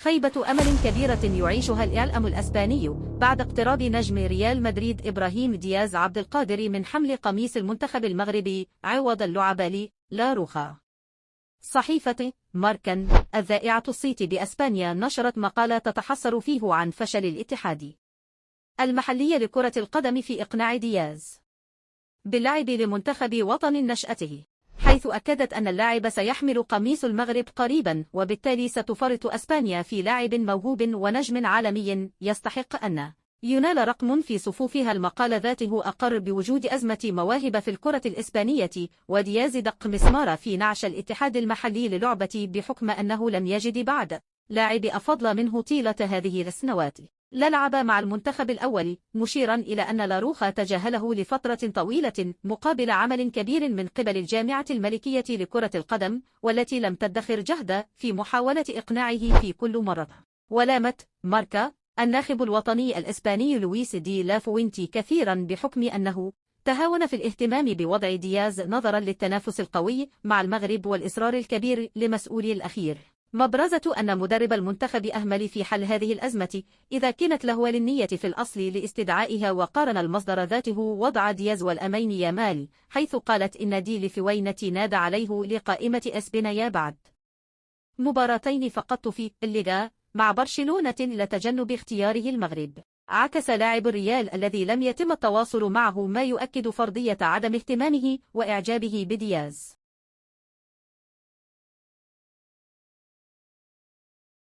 خيبة أمل كبيرة يعيشها الإعلام الأسباني بعد اقتراب نجم ريال مدريد إبراهيم دياز عبد القادر من حمل قميص المنتخب المغربي عوض اللعب لا روخا. صحيفة ماركا الذائعة الصيت بأسبانيا نشرت مقالة تتحسر فيه عن فشل الاتحاد المحلي لكرة القدم في إقناع دياز باللعب لمنتخب وطن نشأته، حيث أكدت أن اللاعب سيحمل قميص المغرب قريبا، وبالتالي ستفرط أسبانيا في لاعب موهوب ونجم عالمي يستحق أن ينال رقم في صفوفها. المقال ذاته أقر بوجود أزمة مواهب في الكرة الإسبانية، ودياز دق مسمار في نعش الاتحاد المحلي للعبة بحكم أنه لم يجد بعد لاعب أفضل منه طيلة هذه السنوات لا لعب مع المنتخب الأول، مشيرا إلى أن لاروخا تجاهله لفترة طويلة مقابل عمل كبير من قبل الجامعة الملكية لكرة القدم، والتي لم تدخر جهد في محاولة إقناعه في كل مرة. ولامت ماركا الناخب الوطني الإسباني لويس دي لافوينتي كثيرا بحكم أنه تهاون في الاهتمام بوضع دياز نظرا للتنافس القوي مع المغرب والإصرار الكبير لمسؤولي الأخير. مبرزة أن مدرب المنتخب أهمل في حل هذه الأزمة إذا كانت له النية في الأصل لاستدعائها، وقارن المصدر ذاته وضع دياز والأمين يامال، حيث قالت إن دي لفوينة نادى عليه لقائمة أسبانيا بعد مباراتين فقط في الليغا مع برشلونة لتجنب اختياره المغرب. عكس لاعب الريال الذي لم يتم التواصل معه ما يؤكد فرضية عدم اهتمامه وإعجابه بدياز.